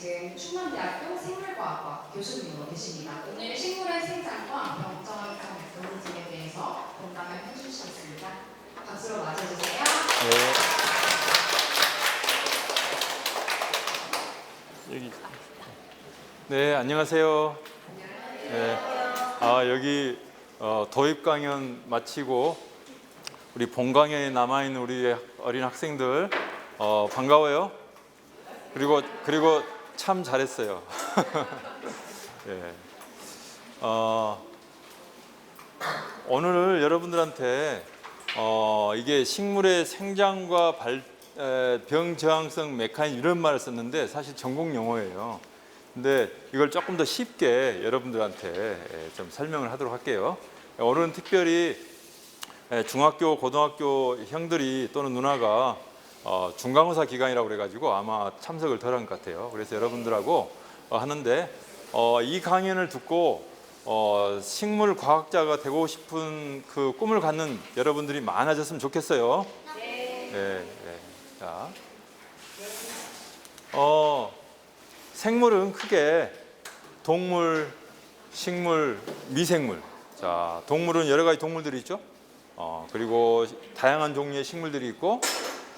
지금 충남대학교 생물과학과 교수님으로 계십니다. 오늘 식물의 생장과 병정학 등에 대해서 공감을 해주시겠습니다. 박수로 맞아주세요. 네, 안녕하세요. 네, 여기 도입 강연 마치고 우리 본 강연에 남아있는 우리 어린 학생들 반가워요. 그리고 참 잘했어요. 네. 오늘 여러분들한테 이게 식물의 생장과 병 저항성 메커니즘 이런 말을 썼는데 사실 전공 용어예요. 근데 이걸 조금 더 쉽게 여러분들한테 좀 설명을 하도록 할게요. 오늘은 특별히 중학교, 고등학교 형들이 또는 누나가 중간고사 기간이라고 그래가지고 아마 참석을 덜 한 것 같아요. 그래서 여러분들하고 하는데 이 강연을 듣고 식물 과학자가 되고 싶은 그 꿈을 갖는 여러분들이 많아졌으면 좋겠어요. 네. 자, 생물은 크게 동물, 식물, 미생물. 자, 동물은 여러 가지 동물들이 있죠. 그리고 다양한 종류의 식물들이 있고,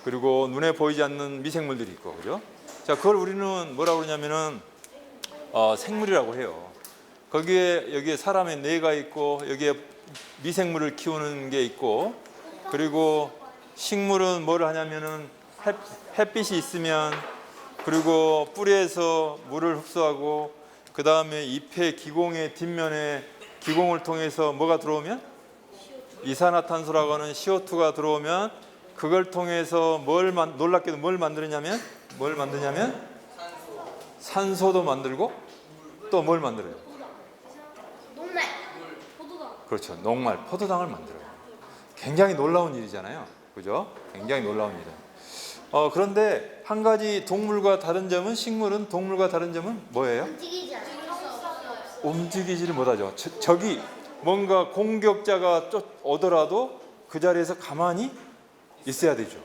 그리고 눈에 보이지 않는 미생물들이 있고, 그죠? 자, 그걸 우리는 뭐라고 그러냐면은 생물이라고 해요. 여기에 사람의 뇌가 있고, 여기에 미생물을 키우는 게 있고, 그리고 식물은 뭘 하냐면은 햇빛이 있으면, 그리고 뿌리에서 물을 흡수하고, 그 다음에 잎의 기공의 뒷면에 기공을 통해서 뭐가 들어오면? 이산화탄소라고 하는 CO2가 들어오면 그걸 통해서 놀랍게도 뭘 만드냐면 산소도 만들고 또 뭘 만들어요? 녹말, 포도당. 그렇죠. 녹말, 포도당을 만들어요. 굉장히 놀라운 일이잖아요. 그죠? 굉장히 놀라운 일이에요. 그런데 한 가지 동물과 다른 점은, 식물은 동물과 다른 점은 뭐예요? 움직이지 않아요. 움직이지를 못하죠. 저기 뭔가 공격자가 오더라도 그 자리에서 가만히 있어야 되죠.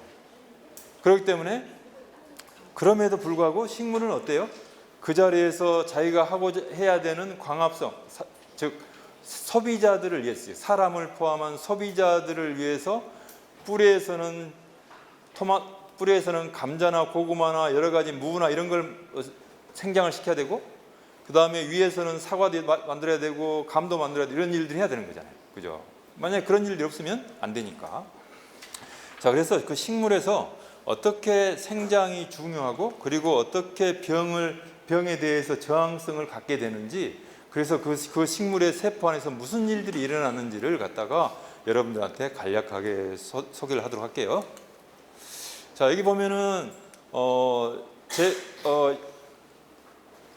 그렇기 때문에 그럼에도 불구하고 식물은 어때요? 그 자리에서 자기가 해야 되는 광합성, 즉 소비자들을 위해서, 사람을 포함한 소비자들을 위해서 뿌리에서는 감자나 고구마나 여러 가지 무나 이런 걸 생장을 시켜야 되고, 그 다음에 위에서는 사과도 만들어야 되고 감도 만들어야 되고 이런 일들을 해야 되는 거잖아요. 그죠? 만약에 그런 일들이 없으면 안 되니까. 자, 그래서 그 식물에서 어떻게 생장이 중요하고, 그리고 어떻게 병에 대해서 저항성을 갖게 되는지, 그래서 그 식물의 세포 안에서 무슨 일들이 일어나는지를 갖다가 여러분들한테 간략하게 소개를 하도록 할게요. 자, 여기 보면은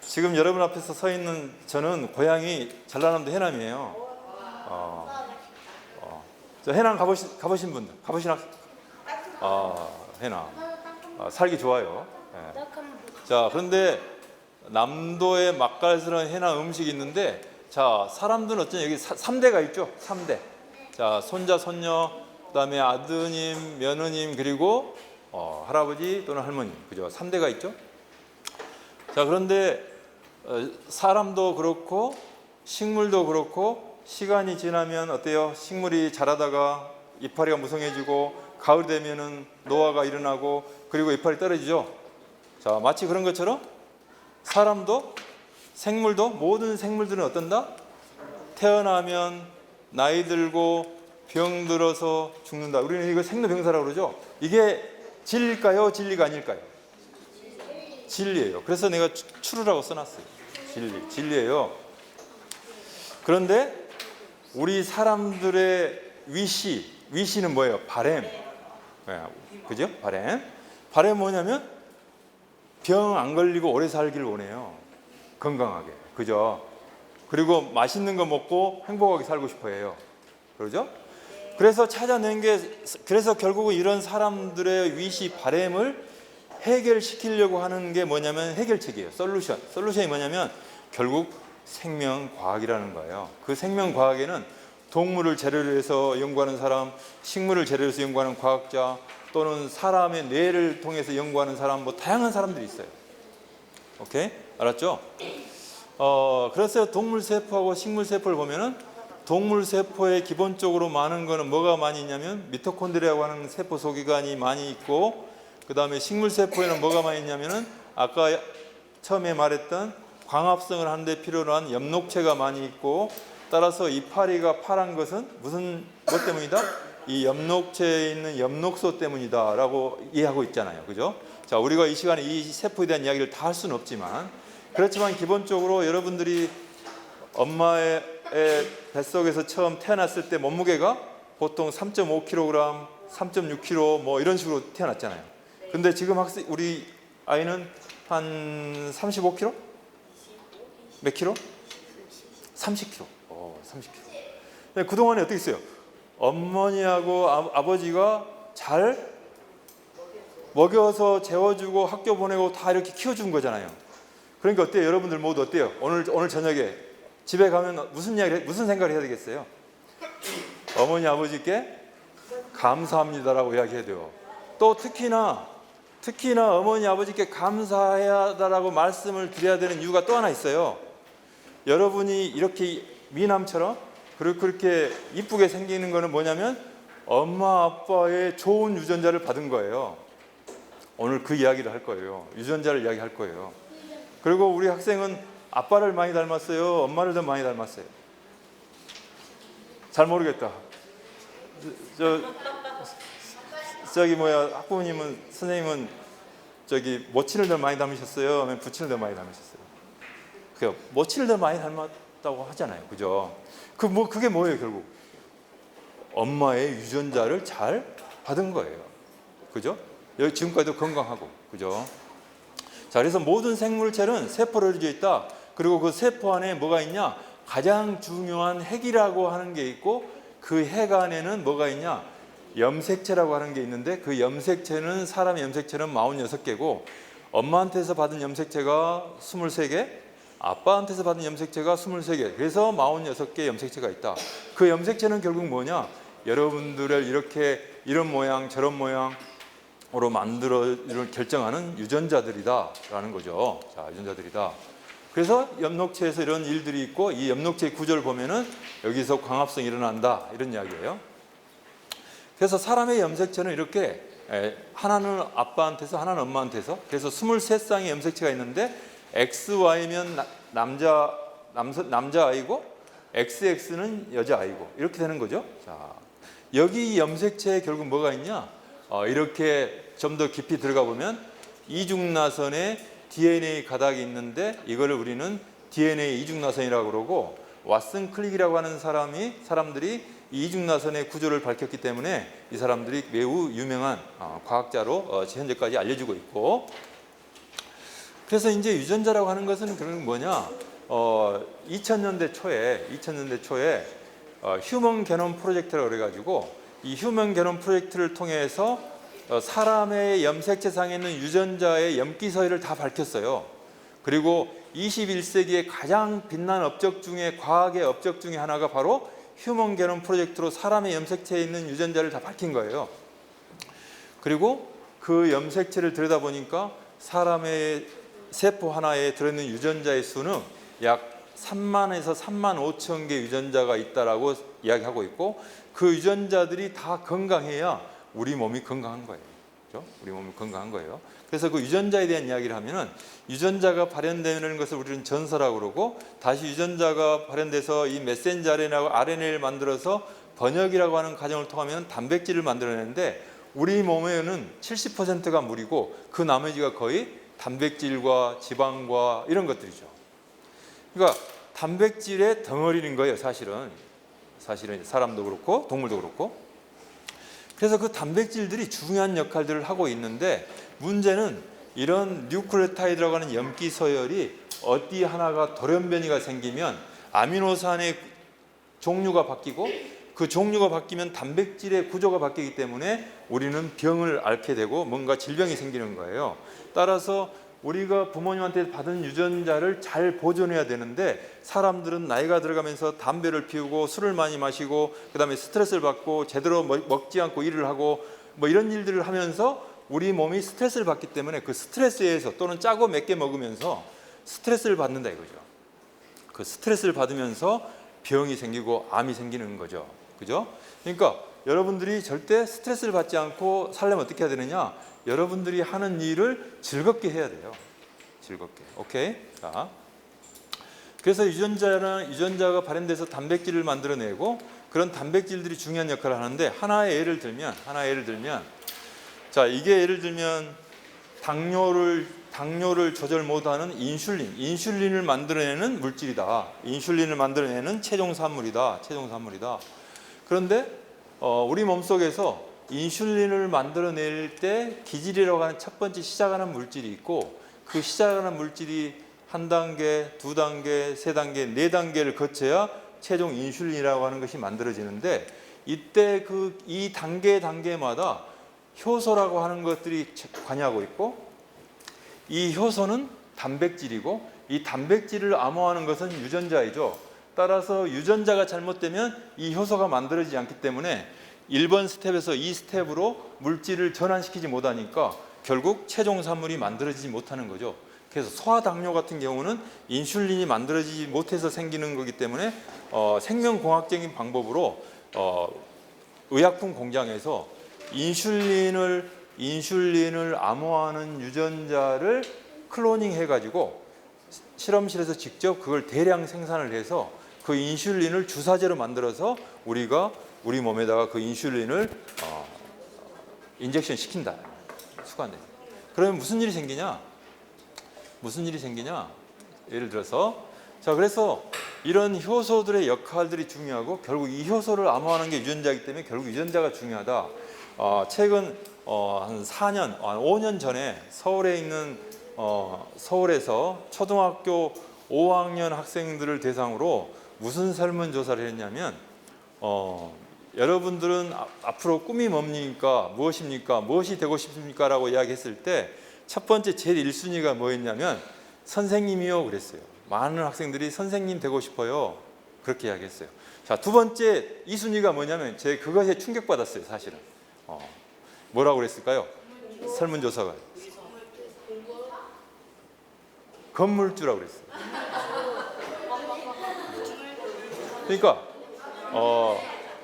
지금 여러분 앞에서 서 있는 저는 고향이 전라남도 해남이에요. 저 해남 가보신 분들, 해남 살기 좋아요. 네. 자, 그런데 남도의 맛깔스러운 해남 음식이 있는데, 자, 사람들은 어쩌냐, 여기 3대가 있죠. 3대. 자, 손자, 손녀, 그다음에 아드님, 며느님, 그리고 할아버지 또는 할머니, 그죠? 3대가 있죠. 자, 그런데 사람도 그렇고 식물도 그렇고 시간이 지나면 어때요? 식물이 자라다가 이파리가 무성해지고 가을 되면은 노화가 일어나고 그리고 이파리 떨어지죠. 자, 마치 그런 것처럼 사람도, 생물도, 모든 생물들은 어떤다? 태어나면 나이 들고 병 들어서 죽는다. 우리는 이거 생로병사라고 그러죠. 이게 진리일까요? 진리가 아닐까요? 진리예요. 그래서 내가 추루라고 써놨어요. 진리예요. 그런데 우리 사람들의 위시는 뭐예요? 바램. 그죠? 바램 뭐냐면 병 안 걸리고 오래 살기를 원해요. 건강하게. 그죠? 그리고 맛있는 거 먹고 행복하게 살고 싶어 해요. 그러죠? 그래서 그래서 결국은 이런 사람들의 위시, 바램을 해결시키려고 하는 게 뭐냐면 해결책이에요. 솔루션이 뭐냐면 결국 생명과학이라는 거예요. 그 생명과학에는 동물을 재료로 해서 연구하는 사람, 식물을 재료로 해서 연구하는 과학자, 또는 사람의 뇌를 통해서 연구하는 사람, 뭐 다양한 사람들이 있어요. 오케이? 알았죠? 그래서 동물 세포하고 식물 세포를 보면은 동물 세포에 기본적으로 많은 거는 뭐가 많이 있냐면 미토콘드리아라고 하는 세포 소기관이 많이 있고, 그 다음에 식물 세포에는 뭐가 많이 있냐면은 아까 처음에 말했던 광합성을 하는 데 필요로 한 엽록체가 많이 있고, 따라서 이파리가 파란 것은 무슨 것 때문이다? 이 엽록체에 있는 엽록소 때문이다 라고 이해하고 있잖아요. 그죠? 자, 우리가 이 시간에 이 세포에 대한 이야기를 다 할 수는 없지만, 그렇지만 기본적으로 여러분들이 엄마의 뱃속에서 처음 태어났을 때 몸무게가 보통 3.5kg, 3.6kg 뭐 이런 식으로 태어났잖아요. 근데 지금 우리 아이는 한 35kg? 몇 킬로? 30kg. 30kg. 그동안에 어떻게 했어요? 어머니하고 아버지가 잘 먹여서 재워주고 학교 보내고 다 이렇게 키워준 거잖아요. 그러니까 어때요? 여러분들 모두 어때요? 오늘 저녁에 집에 가면 무슨 생각을 해야 되겠어요? 어머니 아버지께 감사합니다라고 이야기해야 돼요. 또 특히나 어머니 아버지께 감사하다라고 말씀을 드려야 되는 이유가 또 하나 있어요. 여러분이 이렇게 미남처럼 그렇게 이쁘게 생기는 거는 뭐냐면 엄마 아빠의 좋은 유전자를 받은 거예요. 오늘 그 이야기를 할 거예요. 유전자를 이야기할 거예요. 그리고 우리 학생은 아빠를 많이 닮았어요? 엄마를 더 많이 닮았어요? 잘 모르겠다. 학부모님은, 선생님은 모친을 더 많이 닮으셨어요? 아니면 부친을 더 많이 닮으셨어요? 모친을 더 많이 닮았다고 하잖아요. 그죠? 그게 뭐예요, 결국? 엄마의 유전자를 잘 받은 거예요. 그죠? 여기 지금까지도 건강하고. 그죠? 자, 그래서 모든 생물체는 세포로 이루어져 있다. 그리고 그 세포 안에 뭐가 있냐? 가장 중요한 핵이라고 하는 게 있고, 그 핵 안에는 뭐가 있냐? 염색체라고 하는 게 있는데, 그 염색체는 사람의 염색체는 46개고 엄마한테서 받은 염색체가 23개, 아빠한테서 받은 염색체가 23개. 그래서 46개의 염색체가 있다. 그 염색체는 결국 뭐냐? 여러분들을 이렇게 이런 모양 저런 모양으로 만들어 결정하는 유전자들이다라는 거죠. 자, 유전자들이다. 그래서 엽록체에서 이런 일들이 있고, 이 엽록체의 구조를 보면은 여기서 광합성이 일어난다 이런 이야기예요. 그래서 사람의 염색체는 이렇게 하나는 아빠한테서 하나는 엄마한테서, 그래서 23쌍의 염색체가 있는데 XY면 남자 아이고 XX는 여자 아이고 이렇게 되는 거죠. 자, 여기 염색체에 결국 뭐가 있냐? 이렇게 좀 더 깊이 들어가 보면 이중나선에 DNA 가닥이 있는데 이거를 우리는 DNA 이중나선이라고 그러고, 왓슨 클릭이라고 하는 사람들이 이 이중나선의 구조를 밝혔기 때문에 이 사람들이 매우 유명한 과학자로 현재까지 알려지고 있고, 그래서 이제 유전자라고 하는 것은 그런 뭐냐? 2000년대 초에 휴먼 게놈 프로젝트라고 그래가지고, 이 휴먼 게놈 프로젝트를 통해서 사람의 염색체상에 있는 유전자의 염기 서열을 다 밝혔어요. 그리고 21세기의 가장 빛난 업적 중에, 과학의 업적 중에 하나가 바로 휴먼 게놈 프로젝트로 사람의 염색체에 있는 유전자를 다 밝힌 거예요. 그리고 그 염색체를 들여다보니까 사람의 세포 하나에 들어있는 유전자의 수는 약 3만에서 3만 5천 개 유전자가 있다라고 이야기하고 있고, 그 유전자들이 다 건강해야 우리 몸이 건강한 거예요. 그렇죠? 우리 몸이 건강한 거예요. 그래서 그 유전자에 대한 이야기를 하면은, 유전자가 발현되는 것을 우리는 전서라고 그러고, 다시 유전자가 발현돼서 이 메신저 RNA를 만들어서 번역이라고 하는 과정을 통하면 단백질을 만들어내는데, 우리 몸에는 70%가 물이고 그 나머지가 거의 단백질과 지방과 이런 것들이죠. 그러니까 단백질의 덩어리인 거예요, 사실은 사람도 그렇고 동물도 그렇고. 그래서 그 단백질들이 중요한 역할들을 하고 있는데, 문제는 이런 뉴클레오타이드라고 하는 염기 서열이 어디 하나가 돌연변이가 생기면 아미노산의 종류가 바뀌고, 그 종류가 바뀌면 단백질의 구조가 바뀌기 때문에 우리는 병을 앓게 되고 뭔가 질병이 생기는 거예요. 따라서 우리가 부모님한테 받은 유전자를 잘 보존해야 되는데, 사람들은 나이가 들어가면서 담배를 피우고 술을 많이 마시고 그 다음에 스트레스를 받고 제대로 먹지 않고 일을 하고 뭐 이런 일들을 하면서 우리 몸이 스트레스를 받기 때문에 그 스트레스에 의해서 또는 짜고 맵게 먹으면서 스트레스를 받는다 이거죠. 그 스트레스를 받으면서 병이 생기고 암이 생기는 거죠. 그죠? 그러니까 여러분들이 절대 스트레스를 받지 않고 살려면 어떻게 해야 되느냐? 여러분들이 하는 일을 즐겁게 해야 돼요. 즐겁게. 오케이? 자. 그래서 유전자가 발현돼서 단백질을 만들어내고 그런 단백질들이 중요한 역할을 하는데 하나의 예를 들면 자, 이게 예를 들면 당뇨를 조절 못하는 인슐린을 만들어내는 물질이다. 인슐린을 만들어내는 체종산물이다. 그런데 우리 몸속에서 인슐린을 만들어낼 때 기질이라고 하는 첫 번째 시작하는 물질이 있고 그 시작하는 물질이 한 단계, 두 단계, 세 단계, 네 단계를 거쳐야 최종 인슐린이라고 하는 것이 만들어지는데 이때 이 단계마다 효소라고 하는 것들이 관여하고 있고 이 효소는 단백질이고 이 단백질을 암호하는 것은 유전자이죠. 따라서 유전자가 잘못되면 이 효소가 만들어지지 않기 때문에 1번 스텝에서 2스텝으로 물질을 전환시키지 못하니까 결국 최종 산물이 만들어지지 못하는 거죠. 그래서 소아당뇨 같은 경우는 인슐린이 만들어지지 못해서 생기는 거기 때문에 생명공학적인 방법으로 의약품 공장에서 인슐린을 암호하는 유전자를 클로닝 해가지고 실험실에서 직접 그걸 대량 생산을 해서 그 인슐린을 주사제로 만들어서 우리가 우리 몸에다가 그 인슐린을 인젝션 시킨다. 수관돼. 그러면 무슨 일이 생기냐? 예를 들어서 자, 그래서 이런 효소들의 역할들이 중요하고 결국 이 효소를 암호하는 게 유전자이기 때문에 결국 유전자가 중요하다. 최근 한 5년 전에 서울에 있는 서울에서 초등학교 5학년 학생들을 대상으로 무슨 설문조사를 했냐면 여러분들은 앞으로 꿈이 뭡니까? 무엇입니까? 무엇이 되고 싶습니까? 라고 이야기했을 때 첫 번째 제일 1순위가 뭐였냐면 선생님이요 그랬어요. 많은 학생들이 선생님 되고 싶어요. 그렇게 이야기했어요. 자, 두 번째 2순위가 뭐냐면 제가 그것에 충격받았어요. 사실은. 뭐라고 그랬을까요? 설문조사가. 건물주라고 그랬어요. 그러니까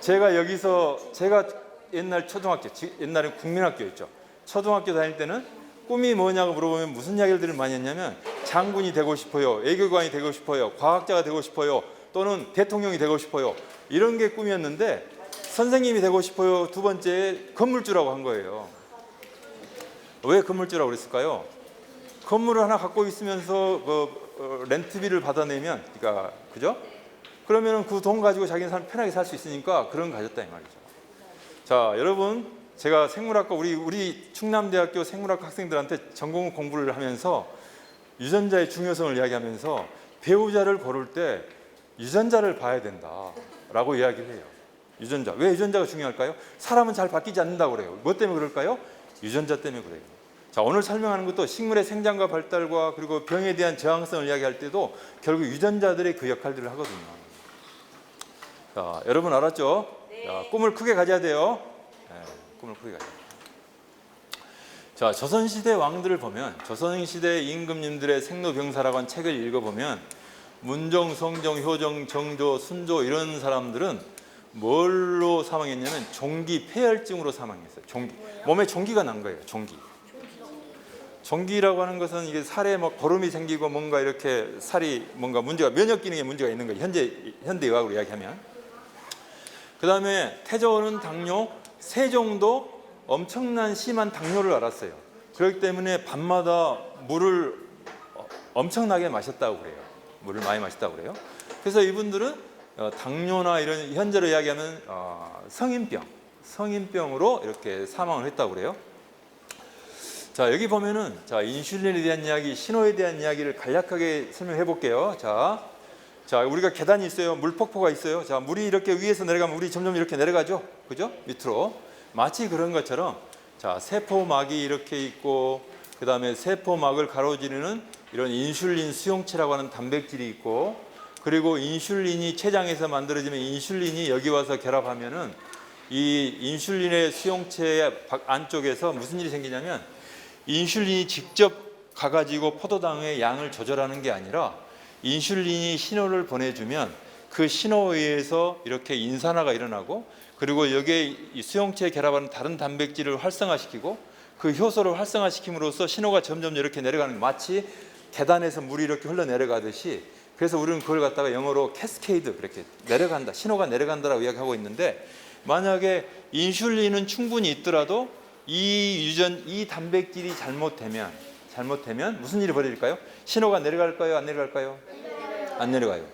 제가 옛날 초등학교, 옛날에 국민학교였죠. 초등학교 다닐 때는 꿈이 뭐냐고 물어보면 무슨 이야기를 많이 했냐면 장군이 되고 싶어요, 외교관이 되고 싶어요, 과학자가 되고 싶어요, 또는 대통령이 되고 싶어요. 이런 게 꿈이었는데 선생님이 되고 싶어요 두 번째 건물주라고 한 거예요. 왜 건물주라고 그랬을까요? 건물을 하나 갖고 있으면서 렌트비를 받아내면, 그러니까 그죠? 그러면 그 돈 가지고 자기는 편하게 살 수 있으니까 그런 거 가졌다 이 말이죠. 자, 여러분, 제가 생물학과 우리 충남대학교 생물학과 학생들한테 전공 공부를 하면서 유전자의 중요성을 이야기하면서 배우자를 고를 때 유전자를 봐야 된다라고 이야기를 해요. 유전자. 왜 유전자가 중요할까요? 사람은 잘 바뀌지 않는다고 그래요. 뭐 때문에 그럴까요? 유전자 때문에 그래요. 자, 오늘 설명하는 것도 식물의 생장과 발달과 그리고 병에 대한 저항성을 이야기할 때도 결국 유전자들의 그 역할들을 하거든요. 자, 여러분 알았죠? 네. 자, 꿈을 크게 가져야 돼요. 네, 꿈을 크게 가져야 돼요. 자, 조선시대 왕들을 보면, 조선시대 임금님들의 생로병사라고 한 책을 읽어보면 문종, 성종, 효종, 정조, 순조 이런 사람들은 뭘로 사망했냐면 종기 폐혈증으로 사망했어요. 종기. 몸에 종기가 난 거예요. 종기라고 하는 것은 이게 살에 막 거름이 생기고 뭔가 이렇게 살이 뭔가 문제가, 면역 기능에 문제가 있는 거예요. 현대 의학으로 이야기하면. 그다음에 태조는 당뇨, 세종도 엄청난 심한 당뇨를 앓았어요. 그렇기 때문에 밤마다 물을 엄청나게 마셨다고 그래요. 물을 많이 마셨다고 그래요. 그래서 이분들은 당뇨나 이런 현재로 이야기하면 성인병으로 이렇게 사망을 했다고 그래요. 자, 여기 보면은 자, 인슐린에 대한 이야기, 신호에 대한 이야기를 간략하게 설명해 볼게요. 자, 우리가 계단이 있어요. 물폭포가 있어요. 자, 물이 이렇게 위에서 내려가면 물이 점점 이렇게 내려가죠. 그죠? 밑으로. 마치 그런 것처럼 자, 세포막이 이렇게 있고 그다음에 세포막을 가로지르는 이런 인슐린 수용체라고 하는 단백질이 있고, 그리고 인슐린이 췌장에서 만들어지면 인슐린이 여기 와서 결합하면은 이 인슐린의 수용체 안쪽에서 무슨 일이 생기냐면 인슐린이 직접 가가지고 포도당의 양을 조절하는 게 아니라 인슐린이 신호를 보내주면 그 신호에 의해서 이렇게 인산화가 일어나고 그리고 여기에 이 수용체에 결합하는 다른 단백질을 활성화시키고 그 효소를 활성화시킴으로써 신호가 점점 이렇게 내려가는 거 마치 계단에서 물이 이렇게 흘러내려가듯이 그래서 우리는 그걸 갖다가 영어로 캐스케이드 이렇게 내려간다 신호가 내려간다라고 이야기하고 있는데 만약에 인슐린은 충분히 있더라도 이 단백질이 잘못되면 무슨 일이 벌어질까요? 신호가 내려갈까요? 안 내려갈까요? 안 내려가요.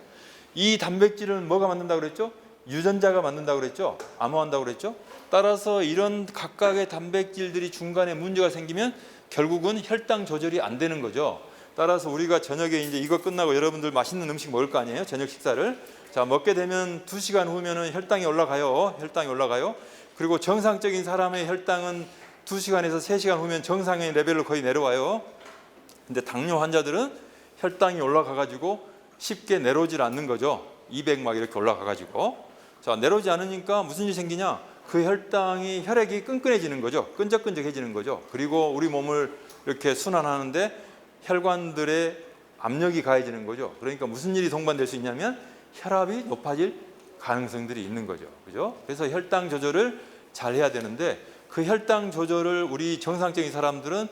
이 단백질은 뭐가 만든다고 그랬죠? 유전자가 만든다고 그랬죠? 암호한다고 그랬죠? 따라서 이런 각각의 단백질들이 중간에 문제가 생기면 결국은 혈당 조절이 안 되는 거죠. 따라서 우리가 저녁에 이제 이거 끝나고 여러분들 맛있는 음식 먹을 거 아니에요? 저녁 식사를. 자, 먹게 되면 2시간 후면은 혈당이 올라가요. 혈당이 올라가요. 그리고 정상적인 사람의 혈당은 2시간에서 3시간 후면 정상의 레벨로 거의 내려와요. 근데 당뇨 환자들은 혈당이 올라가 가지고 쉽게 내려오질 않는 거죠. 200 막 이렇게 올라가 가지고. 자, 내려오지 않으니까 무슨 일이 생기냐? 그 혈액이 끈끈해지는 거죠. 끈적끈적해지는 거죠. 그리고 우리 몸을 이렇게 순환하는데 혈관들의 압력이 가해지는 거죠. 그러니까 무슨 일이 동반될 수 있냐면 혈압이 높아질 가능성들이 있는 거죠. 그죠? 그래서 혈당 조절을 잘 해야 되는데 그 혈당 조절을 우리 정상적인 사람들은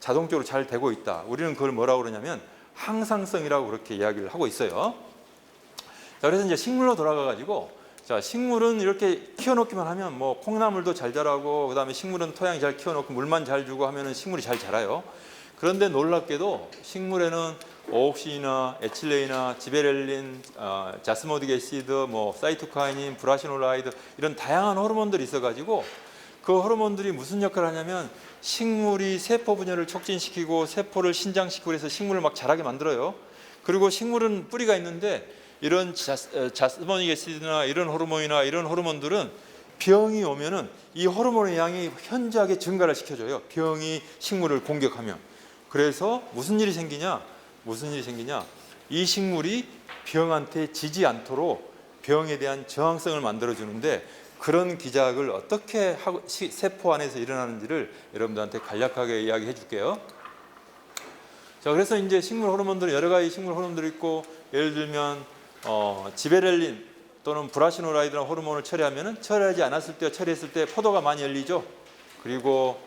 자동적으로 잘 되고 있다. 우리는 그걸 뭐라고 그러냐면 항상성이라고 그렇게 이야기를 하고 있어요. 자, 그래서 이제 식물로 돌아가 가지고 자, 식물은 이렇게 키워놓기만 하면 뭐 콩나물도 잘 자라고 그다음에 식물은 토양 잘 키워놓고 물만 잘 주고 하면은 식물이 잘 자라요. 그런데 놀랍게도 식물에는 오옥신이나 에틸레인이나 지베렐린, 자스모딕 애시드, 뭐 사이토카이닌, 브라시놀라이드 이런 다양한 호르몬들이 있어가지고 그 호르몬들이 무슨 역할을 하냐면 식물이 세포 분열을 촉진시키고 세포를 신장시키고 그래서 식물을 막 자라게 만들어요. 그리고 식물은 뿌리가 있는데 이런 자스모닉 애시드나 이런 호르몬이나 이런 호르몬들은 병이 오면은 이 호르몬의 양이 현저하게 증가를 시켜줘요. 병이 식물을 공격하면. 그래서 무슨 일이 생기냐? 이 식물이 병한테 지지 않도록 병에 대한 저항성을 만들어주는데 그런 기작을 어떻게 하고 세포 안에서 일어나는지를 여러분들한테 간략하게 이야기해 줄게요. 자, 그래서 이제 식물 호르몬들 여러 가지 식물 호르몬들이 있고 예를 들면 지베렐린 또는 브라시노라이드라는 호르몬을 처리하면은 처리하지 않았을 때 처리했을 때 포도가 많이 열리죠. 그리고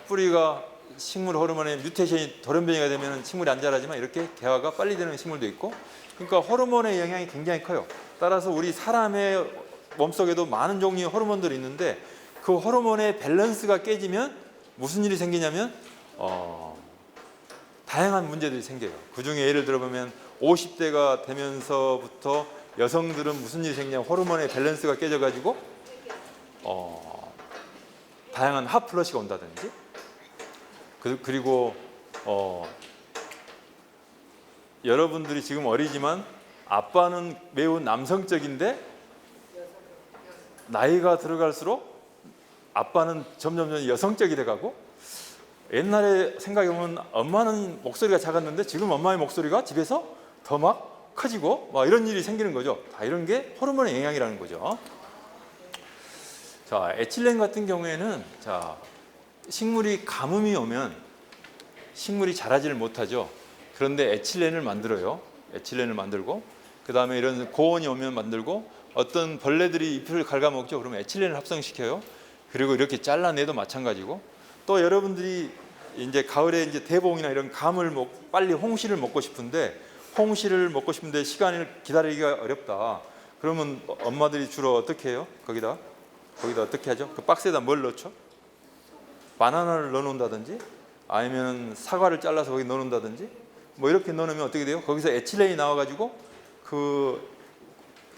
뿌리가 식물 호르몬의 뮤테이션이 돌연변이가 되면 식물이 안 자라지만 이렇게 개화가 빨리 되는 식물도 있고 그러니까 호르몬의 영향이 굉장히 커요. 따라서 우리 사람의 몸속에도 많은 종류의 호르몬들이 있는데 그 호르몬의 밸런스가 깨지면 무슨 일이 생기냐면 다양한 문제들이 생겨요. 그중에 예를 들어보면 50대가 되면서부터 여성들은 무슨 일이 생기냐면 호르몬의 밸런스가 깨져가지고 다양한 핫플러시가 온다든지 그리고 여러분들이 지금 어리지만 아빠는 매우 남성적인데 나이가 들어갈수록 아빠는 점점 여성적이 돼가고 옛날에 생각해보면 엄마는 목소리가 작았는데 지금 엄마의 목소리가 집에서 더 막 커지고 막 이런 일이 생기는 거죠. 다 이런 게 호르몬의 영향이라는 거죠. 자, 에틸렌 같은 경우에는 자, 식물이 가뭄이 오면 식물이 자라지를 못하죠. 그런데 에틸렌을 만들어요. 에틸렌을 만들고 그 다음에 이런 고온이 오면 만들고 어떤 벌레들이 잎을 갉아먹죠. 그러면 에틸렌을 합성시켜요. 그리고 이렇게 잘라내도 마찬가지고 또 여러분들이 이제 가을에 이제 대봉이나 이런 감을 빨리 홍시를 먹고 싶은데 시간을 기다리기가 어렵다. 그러면 엄마들이 주로 어떻게 해요? 거기다 어떻게 하죠? 그 박스에다 뭘 넣죠? 바나나를 넣어놓는다든지 아니면 사과를 잘라서 거기 넣어놓는다든지 뭐 이렇게 넣으면 어떻게 돼요? 거기서 에틸렌이 나와가지고 그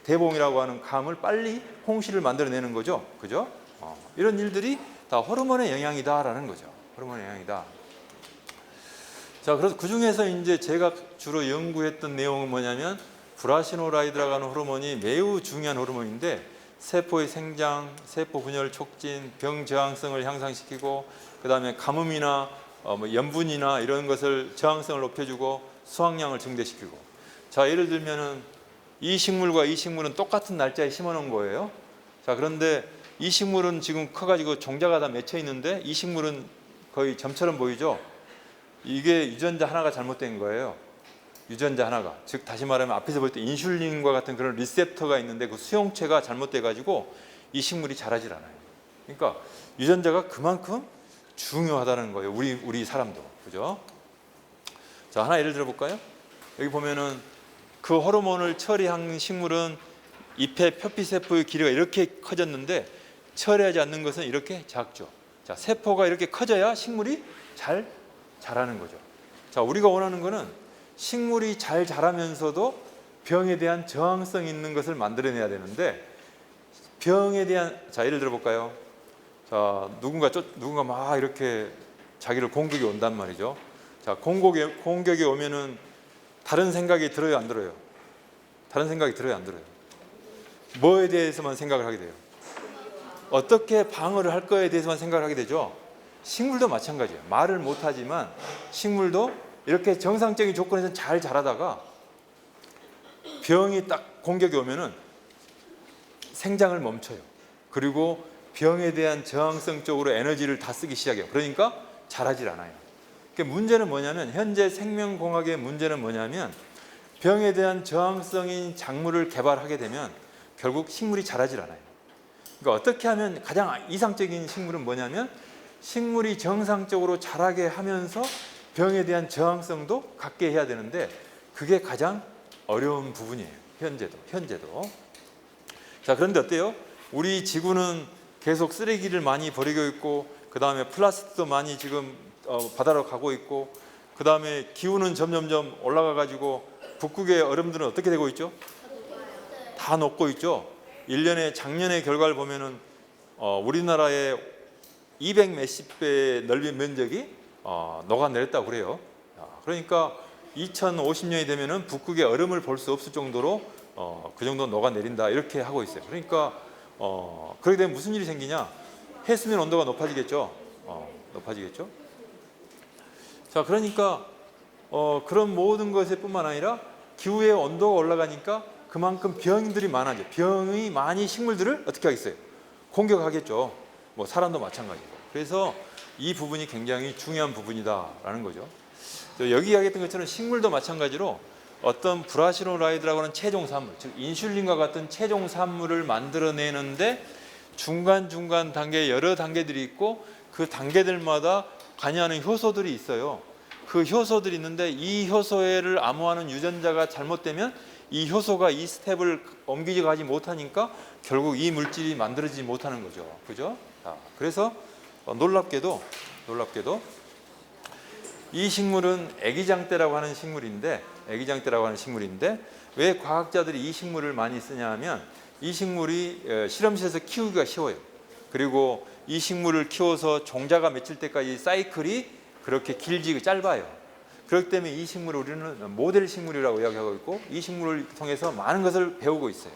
대봉이라고 하는 감을 빨리 홍시를 만들어내는 거죠. 그죠? 이런 일들이 다 호르몬의 영향이다라는 거죠. 호르몬의 영향이다. 자, 그래서 그 중에서 이제 제가 주로 연구했던 내용은 뭐냐면 브라시노라이드라고 하는 호르몬이 매우 중요한 호르몬인데 세포의 생장, 세포 분열 촉진, 병 저항성을 향상시키고 그 다음에 가뭄이나 염분이나 이런 것을 저항성을 높여주고 수확량을 증대시키고 자, 예를 들면은 이 식물과 이 식물은 똑같은 날짜에 심어 놓은 거예요. 자, 그런데 이 식물은 지금 커가지고 종자가 다 맺혀 있는데 이 식물은 거의 점처럼 보이죠? 이게 유전자 하나가 잘못된 거예요. 유전자 하나가. 즉 다시 말하면 앞에서 볼 때 인슐린과 같은 그런 리셉터가 있는데 그 수용체가 잘못돼 가지고 이 식물이 자라질 않아요. 그러니까 유전자가 그만큼 중요하다는 거예요. 우리 사람도. 그죠? 자, 하나 예를 들어 볼까요? 여기 보면은 그 호르몬을 처리한 식물은 잎의 표피세포의 길이가 이렇게 커졌는데 처리하지 않는 것은 이렇게 작죠. 자, 세포가 이렇게 커져야 식물이 잘 자라는 거죠. 자, 우리가 원하는 거는 식물이 잘 자라면서도 병에 대한 저항성 있는 것을 만들어내야 되는데 병에 대한 자, 예를 들어 볼까요? 자, 누군가 막 이렇게 자기를 공격이 온단 말이죠. 자, 공격이 오면은 다른 생각이 들어요, 안 들어요? 다른 생각이 들어요, 안 들어요? 뭐에 대해서만 생각을 하게 돼요? 어떻게 방어를 할 거에 대해서만 생각을 하게 되죠. 식물도 마찬가지예요. 말을 못하지만 식물도 이렇게 정상적인 조건에서 잘 자라다가 병이 딱 공격이 오면은 생장을 멈춰요. 그리고 병에 대한 저항성 쪽으로 에너지를 다 쓰기 시작해요. 그러니까 자라질 않아요. 그러니까 문제는 뭐냐면 현재 생명공학의 문제는 뭐냐면 병에 대한 저항성인 작물을 개발하게 되면 결국 식물이 자라질 않아요. 그러니까 어떻게 하면 가장 이상적인 식물은 뭐냐면 식물이 정상적으로 자라게 하면서 병에 대한 저항성도 갖게 해야 되는데 그게 가장 어려운 부분이에요. 현재도. 자, 그런데 어때요? 우리 지구는 계속 쓰레기를 많이 버리고 있고 그 다음에 플라스틱도 많이 지금 바다로 가고 있고 그 다음에 기후는 점점점 올라가 가지고 북극의 얼음들은 어떻게 되고 있죠? 다 녹고 있죠. 1년에 작년의 결과를 보면은 우리나라의 200 몇십 배의 넓이 면적이 녹아내렸다고 그래요. 그러니까 2050년이 되면은 북극의 얼음을 볼 수 없을 정도로 그 정도 녹아내린다 이렇게 하고 있어요. 그러니까 그렇게 되면 무슨 일이 생기냐? 해수면 온도가 높아지겠죠. 높아지겠죠. 자, 그러니까 그런 모든 것뿐만 아니라 기후의 온도가 올라가니까 그만큼 병들이 많아져. 병이 많이 식물들을 어떻게 하겠어요? 공격하겠죠. 뭐 사람도 마찬가지고. 그래서 이 부분이 굉장히 중요한 부분이다라는 거죠. 여기 이야기했던 것처럼 식물도 마찬가지로 어떤 브라시노라이드라고 하는 체종 산물, 즉 인슐린과 같은 체종 산물을 만들어내는데 중간중간 단계 여러 단계들이 있고 그 단계들마다 관여하는 효소들이 있어요. 그 효소들이 있는데 이 효소를 암호하는 유전자가 잘못되면 이 효소가 이 스텝을 옮기지 가지 못하니까 결국 이 물질이 만들어지지 못하는 거죠. 그죠? 그래서 놀랍게도 이 식물은 애기장대라고 하는 식물인데 왜 과학자들이 이 식물을 많이 쓰냐 하면 이 식물이 실험실에서 키우기가 쉬워요. 그리고 이 식물을 키워서 종자가 맺힐 때까지 사이클이 그렇게 길지 짧아요. 그렇기 때문에 이 식물을 우리는 모델 식물이라고 이야기하고 있고 이 식물을 통해서 많은 것을 배우고 있어요.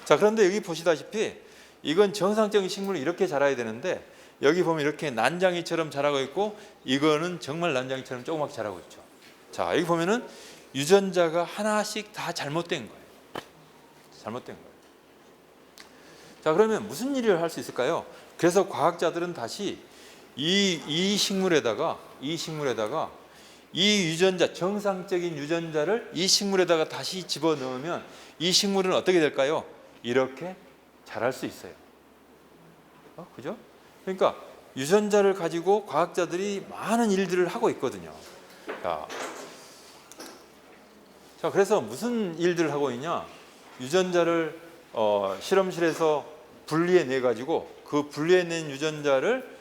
자, 그런데 여기 보시다시피 이건 정상적인 식물이 이렇게 자라야 되는데 여기 보면 이렇게 난장이처럼 자라고 있고 이거는 정말 난장이처럼 조그맣게 자라고 있죠. 자, 여기 보면은 유전자가 하나씩 다 잘못된 거예요. 자, 그러면 무슨 일을 할 수 있을까요? 그래서 과학자들은 다시 이 식물에다가 이 유전자, 정상적인 유전자를 이 식물에다가 다시 집어넣으면 이 식물은 어떻게 될까요? 이렇게 자랄 수 있어요. 그죠? 그러니까 유전자를 가지고 과학자들이 많은 일들을 하고 있거든요. 자, 그래서 무슨 일들을 하고 있냐? 유전자를 실험실에서 분리해내 가지고 그 분리해낸 유전자를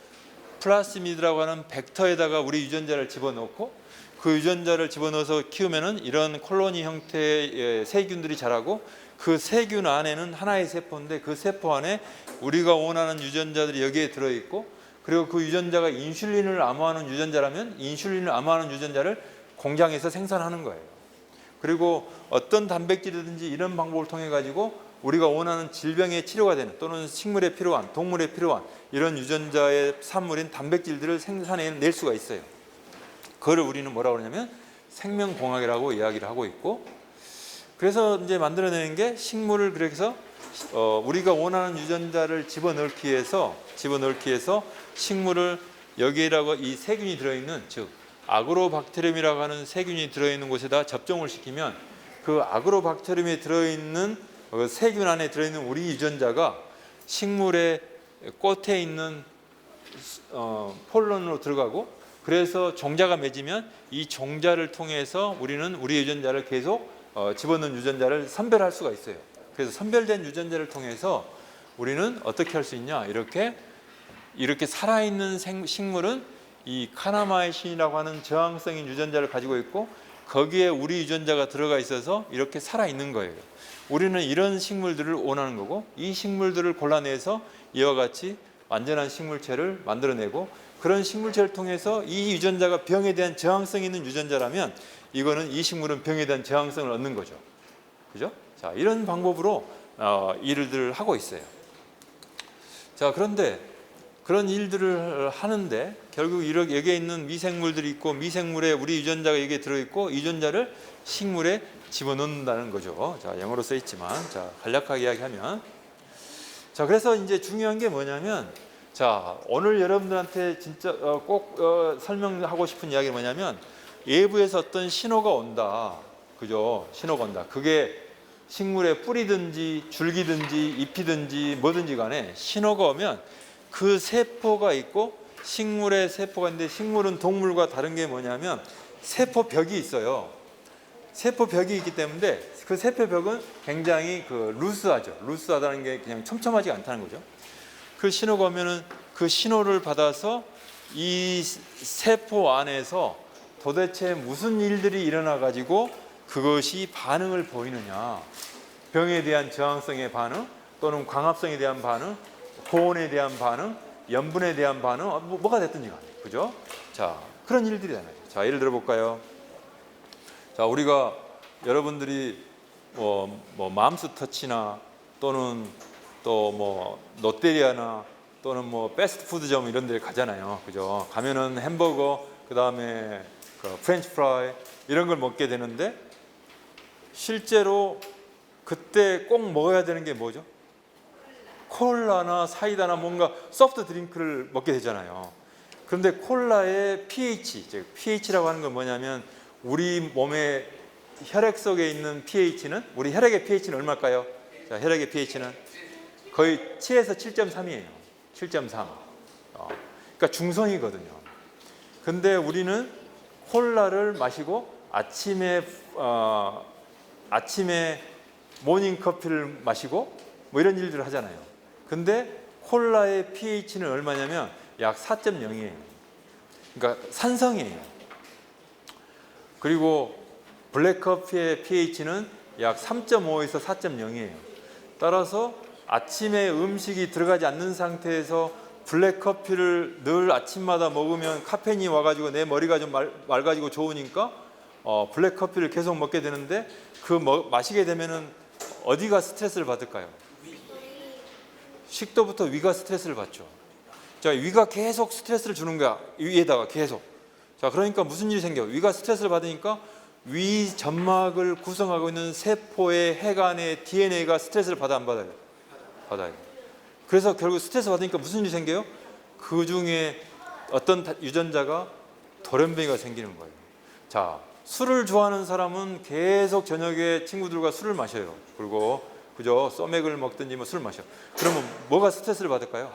플라스미드라고 하는 벡터에다가 우리 유전자를 집어넣고 그 유전자를 집어넣어서 키우면은 이런 콜로니 형태의 세균들이 자라고 그 세균 안에는 하나의 세포인데 그 세포 안에 우리가 원하는 유전자들이 여기에 들어있고 그리고 그 유전자가 인슐린을 암호하는 유전자라면 인슐린을 암호하는 유전자를 공장에서 생산하는 거예요. 그리고 어떤 단백질이든지 이런 방법을 통해 가지고 우리가 원하는 질병의 치료가 되는 또는 식물에 필요한 동물에 필요한 이런 유전자의 산물인 단백질들을 생산해낼 수가 있어요. 그걸 우리는 뭐라고 그러냐면 생명공학이라고 이야기를 하고 있고 그래서 이제 만들어내는 게 식물을 그래서 우리가 원하는 유전자를 집어넣기 위해서 식물을 여기라고 이 세균이 들어있는, 즉 아그로박테리움이라고 하는 세균이 들어있는 곳에다 접종을 시키면 그 아그로박테리움에 들어있는 세균 안에 들어있는 우리 유전자가 식물의 꽃에 있는 폴런으로 들어가고, 그래서 종자가 맺으면 이 종자를 통해서 우리는 우리 유전자를 계속 집어넣은 유전자를 선별할 수가 있어요. 그래서 선별된 유전자를 통해서 우리는 어떻게 할 수 있냐, 이렇게 살아있는 식물은 이 카나마이신이라고 하는 저항성인 유전자를 가지고 있고, 거기에 우리 유전자가 들어가 있어서 이렇게 살아있는 거예요. 우리는 이런 식물들을 원하는 거고, 이 식물들을 골라내서 이와 같이 완전한 식물체를 만들어내고, 그런 식물체를 통해서 이 유전자가 병에 대한 저항성이 있는 유전자라면 이거는 이 식물은 병에 대한 저항성을 얻는 거죠. 그죠? 자, 이런 방법으로 일들을 하고 있어요. 자, 그런데 그런 일들을 하는데 결국 여기에 있는 미생물들이 있고, 미생물에 우리 유전자가 여기에 들어있고, 이 유전자를 식물에 집어넣는다는 거죠. 자, 영어로 써 있지만, 자, 간략하게 이야기하면, 자, 그래서 이제 중요한 게 뭐냐면, 자, 오늘 여러분들한테 진짜 꼭 설명하고 싶은 이야기는 뭐냐면, 외부에서 어떤 신호가 온다, 그죠? 신호가 온다. 그게 식물의 뿌리든지 줄기든지 잎이든지 뭐든지 간에 신호가 오면 그 세포가 있고, 식물의 세포가 있는데, 식물은 동물과 다른 게 뭐냐면 세포벽이 있어요. 세포벽이 있기 때문에 그 세포벽은 굉장히 루스하죠. 루스하다는 게 그냥 촘촘하지 않다는 거죠. 그 신호가 오면은 그 신호를 받아서 이 세포 안에서 도대체 무슨 일들이 일어나 가지고 그것이 반응을 보이느냐, 병에 대한 저항성의 반응, 또는 광합성에 대한 반응, 고온에 대한 반응, 염분에 대한 반응, 뭐가 됐든지 간에, 그죠? 자, 그런 일들이잖아요. 자, 예를 들어 볼까요? 자, 우리가 여러분들이 뭐 맘스터치나 또는 또 뭐 롯데리아나 또는 뭐 패스트푸드점 이런 데 가잖아요. 그죠? 가면은 햄버거, 그다음에 프렌치 프라이 이런 걸 먹게 되는데, 실제로 그때 꼭 먹어야 되는 게 뭐죠? 콜라나 사이다나 뭔가 소프트 드링크를 먹게 되잖아요. 그런데 콜라의 pH, 즉 pH라고 하는 건 뭐냐면, 우리 몸의 혈액 속에 있는 pH는, 우리 혈액의 pH는 얼마일까요? 자, 혈액의 pH는 거의 7에서 7.3이에요. 7.3. 그러니까 중성이거든요. 근데 우리는 콜라를 마시고 아침에 모닝 커피를 마시고 뭐 이런 일들을 하잖아요. 근데 콜라의 pH는 얼마냐면 약 4.0이에요. 그러니까 산성이에요. 그리고 블랙커피의 pH는 약 3.5에서 4.0이에요. 따라서 아침에 음식이 들어가지 않는 상태에서 블랙커피를 늘 아침마다 먹으면 카페인이 와가지고 내 머리가 좀 맑아지고 좋으니까 블랙커피를 계속 먹게 되는데, 마시게 되면은 어디가 스트레스를 받을까요? 식도부터 위가 스트레스를 받죠. 자, 위가 계속 스트레스를 주는 거야. 위에다가 계속. 자, 그러니까 무슨 일이 생겨요? 위가 스트레스를 받으니까 위 점막을 구성하고 있는 세포의 핵안의 DNA가 스트레스를 받아 안 받아요? 받아요. 그래서 결국 스트레스 받으니까 무슨 일이 생겨요? 그 중에 어떤 유전자가 돌연변이가 생기는 거예요. 자, 술을 좋아하는 사람은 계속 저녁에 친구들과 술을 마셔요. 그리고 그죠? 소맥을 먹든지 뭐 술을 마셔. 그러면 뭐가 스트레스를 받을까요?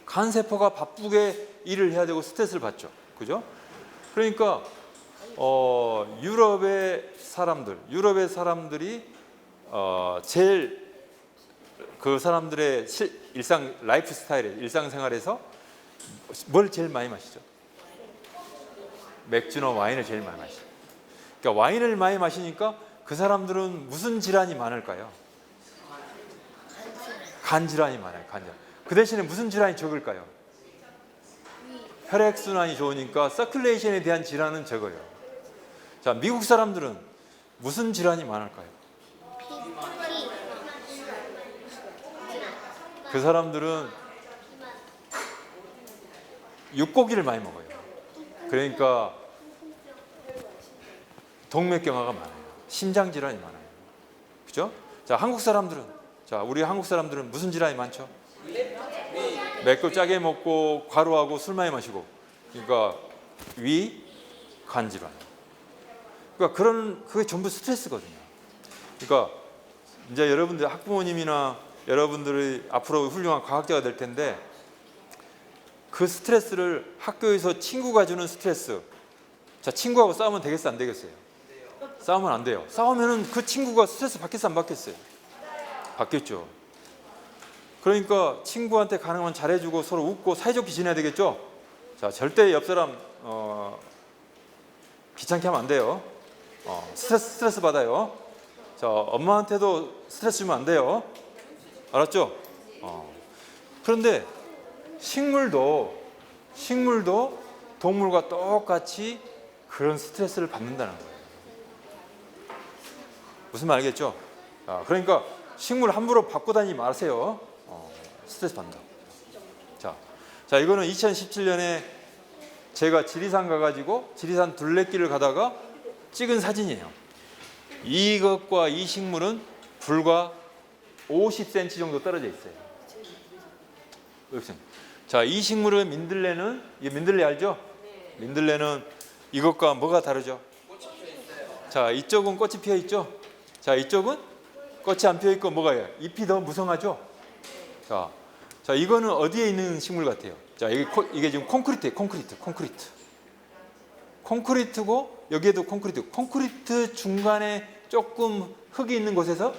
간세포가 바쁘게 일을 해야 되고 스트레스를 받죠. 그죠? 그러니까 유럽의 사람들이 제일 그 사람들의 라이프 스타일에, 일상생활에서 뭘 제일 많이 마시죠? 맥주나 와인을 제일 많이 마시죠. 그러니까 와인을 많이 마시니까 그 사람들은 무슨 질환이 많을까요? 간 질환이 많아요. 그 대신에 무슨 질환이 적을까요? 혈액순환이 좋으니까 서큘레이션에 대한 질환은 적어요. 자, 미국 사람들은 무슨 질환이 많을까요? 그 사람들은 육고기를 많이 먹어요. 그러니까 동맥경화가 많아요. 심장 질환이 많아요. 그죠? 자, 한국 사람들은 자, 우리 한국 사람들은 무슨 질환이 많죠? 맵고 짜게 먹고 과로하고 술 많이 마시고, 그러니까 위, 간 질환. 그러니까 그게 전부 스트레스거든요. 그러니까 이제 여러분들 학부모님이나 여러분들이 앞으로 훌륭한 과학자가 될 텐데, 그 스트레스를 학교에서 친구가 주는 스트레스. 자, 친구하고 싸우면 되겠어, 안 되겠어요? 싸우면 안 돼요. 싸우면은 그 친구가 스트레스 받겠어, 안 받겠어요? 받겠죠. 그러니까 친구한테 가능하면 잘해주고 서로 웃고 사이좋게 지내야 되겠죠. 자, 절대 옆 사람 귀찮게 하면 안 돼요. 스트레스 받아요. 자, 엄마한테도 스트레스 주면 안 돼요. 알았죠? 그런데 식물도 동물과 똑같이 그런 스트레스를 받는다는 거예요. 무슨 말 알겠죠? 그러니까 식물 함부로 받고 다니지 마세요. 스트레스 받는다고. 자, 이거는 2017년에 제가 지리산 가가지고 지리산 둘레길을 가다가 찍은 사진이에요. 이것과 이 식물은 불과 50cm 정도 떨어져 있어요. 자, 이 식물은 민들레는, 이게 민들레 알죠? 민들레는 이것과 뭐가 다르죠? 자, 이쪽은 꽃이 피어 있죠? 자, 이쪽은 꽃이 안 피어 있고 뭐가 해요? 잎이 더 무성하죠? 자, 이거는 어디에 있는 식물 같아요? 자, 이게 지금 콘크리트예요. 콘크리트고 여기에도 콘크리트 중간에 조금 흙이 있는 곳에서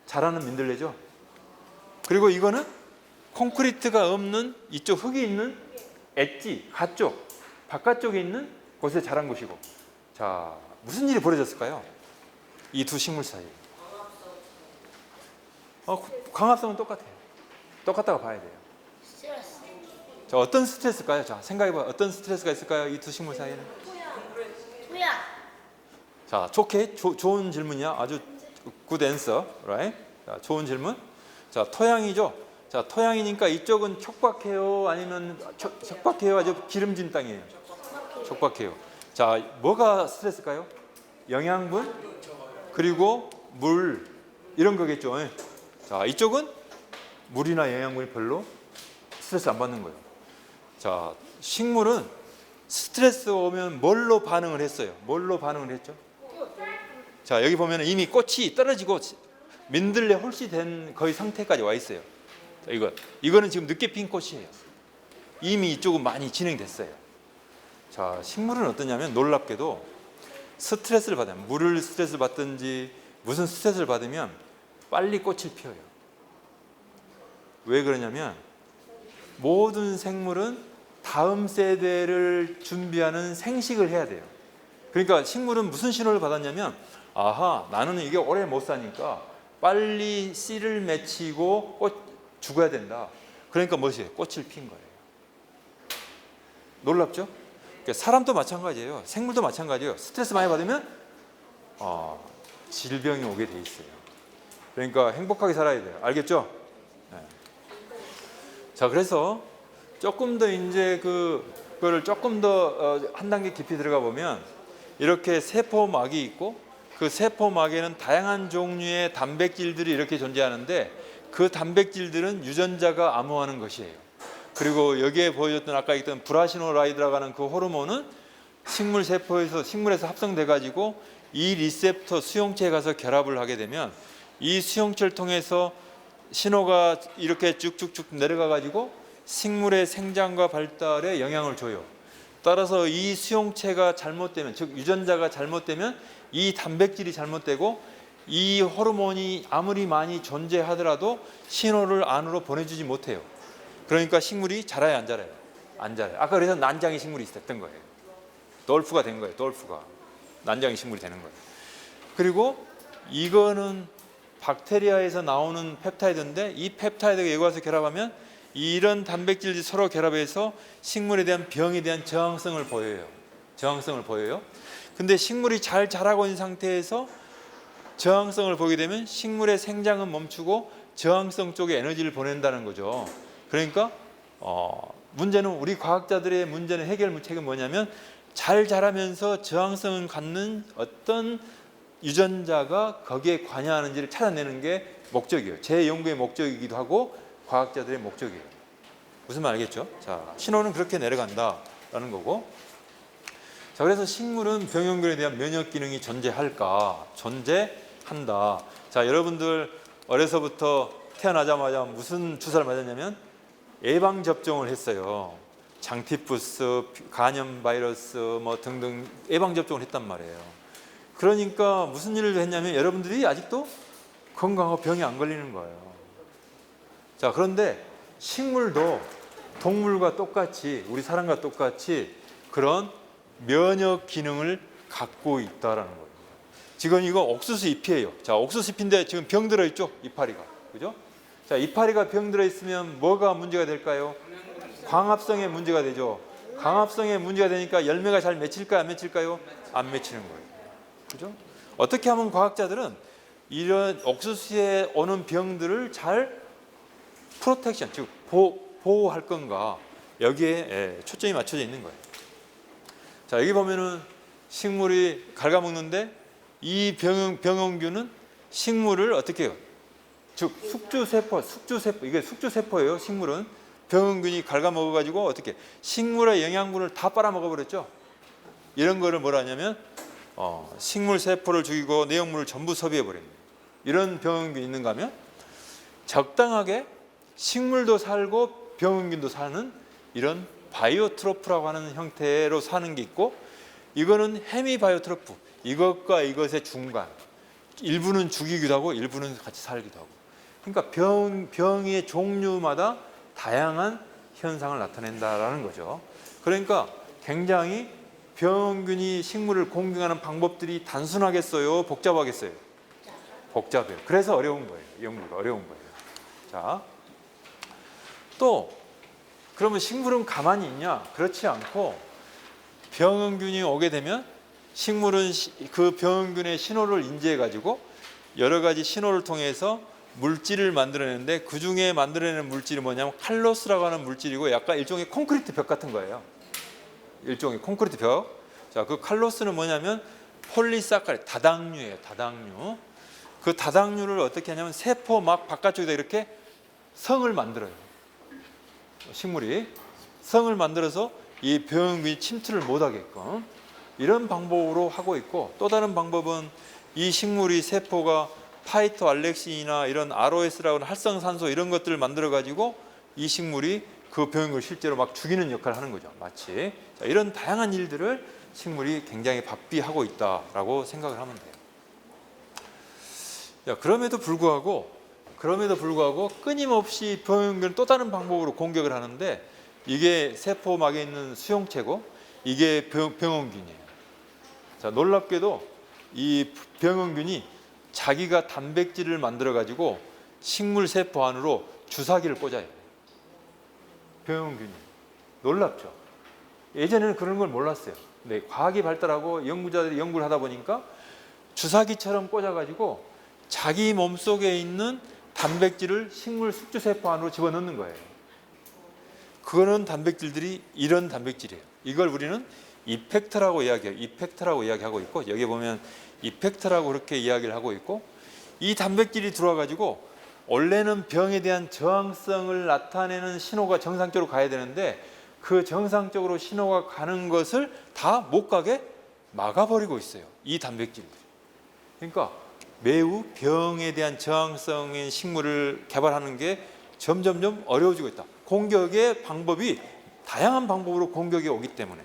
자라는 민들레죠. 그리고 이거는 콘크리트가 없는 이쪽 흙이 있는 엣지, 가쪽, 바깥쪽에 있는 곳에 자란 곳이고. 자, 무슨 일이 벌어졌을까요? 이 두 식물 사이에. 광합성은 똑같아요. 똑같다고 봐야 돼요. 스트레스. 자, 어떤 스트레스일까요? 자, 생각해봐요. 어떤 스트레스가 있을까요? 이 두 식물 사이에는. 토양. 자, 좋은 질문이야. 아주 good answer, right? 자, 좋은 질문. 자, 토양이죠. 자, 토양이니까 이쪽은 촉박해요, 아니면 촉박해요, 아주 기름진 땅이에요. 촉박해요. 자, 뭐가 스트레스일까요? 영양분, 그리고 물, 이런 거겠죠. 자, 이쪽은 물이나 영양분이 별로 스트레스 안 받는 거예요. 자, 식물은 스트레스 오면 뭘로 반응을 했어요? 뭘로 반응을 했죠? 자, 여기 보면 이미 꽃이 떨어지고 민들레 홀씨 된 거의 상태까지 와 있어요. 자, 이거는 지금 늦게 핀 꽃이에요. 이미 이쪽은 많이 진행됐어요. 자, 식물은 어떠냐면 놀랍게도 스트레스를 받으면, 물을 스트레스를 받든지 무슨 스트레스를 받으면 빨리 꽃을 피워요. 왜 그러냐면 모든 생물은 다음 세대를 준비하는 생식을 해야 돼요. 그러니까 식물은 무슨 신호를 받았냐면, 아하, 나는 이게 오래 못 사니까 빨리 씨를 맺히고 죽어야 된다. 그러니까 뭐지? 꽃을 핀 거예요. 놀랍죠? 그러니까 사람도 마찬가지예요. 생물도 마찬가지예요. 스트레스 많이 받으면 질병이 오게 돼 있어요. 그러니까 행복하게 살아야 돼요. 알겠죠? 네. 자, 그래서 조금 더 이제 그거를 조금 더 한 단계 깊이 들어가 보면 이렇게 세포막이 있고, 그 세포막에는 다양한 종류의 단백질들이 이렇게 존재하는데, 그 단백질들은 유전자가 암호하는 것이에요. 그리고 여기에 보여줬던 아까 있던 브라시노라이드라고 하는 그 호르몬은 식물에서 합성돼 가지고 이 리셉터 수용체에 가서 결합을 하게 되면 이 수용체를 통해서 신호가 이렇게 쭉쭉쭉 내려가 가지고 식물의 생장과 발달에 영향을 줘요. 따라서 이 수용체가 잘못되면, 즉 유전자가 잘못되면 이 단백질이 잘못되고 이 호르몬이 아무리 많이 존재하더라도 신호를 안으로 보내주지 못해요. 그러니까 식물이 자라요, 안 자라요? 안 자라요. 아까 그래서 난장이 식물이 있었던 거예요. 돌프가 된 거예요. 돌프가 난장이 식물이 되는 거예요. 그리고 이거는 박테리아에서 나오는 펩타이드인데, 이 펩타이드가 여기 와서 결합하면 이런 단백질이 서로 결합해서 식물에 대한 병에 대한 저항성을 보여요. 근데 식물이 잘 자라고 있는 상태에서 저항성을 보게 되면 식물의 생장은 멈추고 저항성 쪽에 에너지를 보낸다는 거죠. 그러니까 문제는, 우리 과학자들의 문제는, 해결책은 뭐냐면 잘 자라면서 저항성을 갖는 어떤 유전자가 거기에 관여하는지를 찾아내는 게 목적이에요. 제 연구의 목적이기도 하고 과학자들의 목적이에요. 무슨 말 알겠죠? 자, 신호는 그렇게 내려간다라는 거고. 자, 그래서 식물은 병원균에 대한 면역 기능이 존재할까? 존재한다. 자, 여러분들 어려서부터 태어나자마자 무슨 주사를 맞았냐면 예방 접종을 했어요. 장티푸스, 간염 바이러스 뭐 등등 예방 접종을 했단 말이에요. 그러니까 무슨 일을 했냐면 여러분들이 아직도 건강하고 병이 안 걸리는 거예요. 자, 그런데 식물도 동물과 똑같이 우리 사람과 똑같이 그런 면역 기능을 갖고 있다라는 거예요. 지금 이거 옥수수 잎이에요. 자, 옥수수 잎인데 지금 병 들어 있죠? 이파리가. 그죠? 자, 이파리가 병 들어 있으면 뭐가 문제가 될까요? 광합성에 문제가 되죠. 광합성에 문제가 되니까 열매가 잘 맺힐까요? 안 맺힐까요? 안 맺히는 거예요. 그죠? 어떻게 하면 과학자들은 이런 옥수수에 오는 병들을 잘 프로텍션, 즉 보호할 건가, 여기에 초점이 맞춰져 있는 거예요. 자, 여기 보면은 식물이 갉아먹는데 이 병원균은 식물을 어떻게 해요? 즉 숙주세포, 이게 숙주세포예요. 식물은 병원균이 갉아먹어가지고 어떻게 식물의 영양분을 다 빨아먹어버렸죠. 이런 거를 뭐라 하냐면 식물 세포를 죽이고 내용물을 전부 섭취해버립니다. 이런 병원균이 있는가 하면 적당하게 식물도 살고 병원균도 사는 이런 바이오트로프라고 하는 형태로 사는 게 있고, 이거는 헤미바이오트로프, 이것과 이것의 중간, 일부는 죽이기도 하고 일부는 같이 살기도 하고. 그러니까 병의 종류마다 다양한 현상을 나타낸다라는 거죠. 그러니까 굉장히 병균이 식물을 공격하는 방법들이 단순하겠어요? 복잡하겠어요? 복잡해요. 그래서 어려운 거예요. 연구가 어려운 거예요. 자, 또 그러면 식물은 가만히 있냐? 그렇지 않고 병균이 오게 되면 식물은 그 병균의 신호를 인지해 가지고 여러 가지 신호를 통해서 물질을 만들어내는데, 그 중에 만들어내는 물질이 뭐냐면 칼로스라고 하는 물질이고 약간 일종의 콘크리트 벽 같은 거예요. 일종의 콘크리트 벽. 자, 그 칼로스는 뭐냐면 폴리사카리드, 다당류예요. 다당류. 그 다당류를 어떻게 하냐면 세포 막 바깥쪽에다 이렇게 성을 만들어요. 식물이 성을 만들어서 이 병균이 침투를 못하게끔 이런 방법으로 하고 있고, 또 다른 방법은 이 식물이 세포가 파이토 알렉신이나 이런 ROS라고 하는 활성산소 이런 것들을 만들어 가지고 이 식물이 그 병균을 실제로 막 죽이는 역할을 하는 거죠. 마치. 자, 이런 다양한 일들을 식물이 굉장히 바삐 하고 있다라고 생각을 하면 돼요. 자, 그럼에도 불구하고 끊임없이 병균을 또 다른 방법으로 공격을 하는데, 이게 세포막에 있는 수용체고 이게 병원균이에요. 자, 놀랍게도 이 병원균이 자기가 단백질을 만들어 가지고 식물 세포 안으로 주사기를 꽂아요. 병원균이. 놀랍죠? 예전에는 그런 걸 몰랐어요. 근데 과학이 발달하고 연구자들이 연구를 하다 보니까 주사기처럼 꽂아 가지고 자기 몸속에 있는 단백질을 식물 숙주세포 안으로 집어넣는 거예요. 그거는 단백질들이 이런 단백질이에요. 이걸 우리는 이펙터라고 이야기해요. 이펙터라고 이야기하고 있고, 여기 보면 이펙터라고 그렇게 이야기를 하고 있고, 이 단백질이 들어와 가지고 원래는 병에 대한 저항성을 나타내는 신호가 정상적으로 가야 되는데, 그 정상적으로 신호가 가는 것을 다 못 가게 막아버리고 있어요. 이 단백질들이. 그러니까 매우 병에 대한 저항성인 식물을 개발하는 게 점점점 어려워지고 있다. 공격의 방법이 다양한 방법으로 공격이 오기 때문에.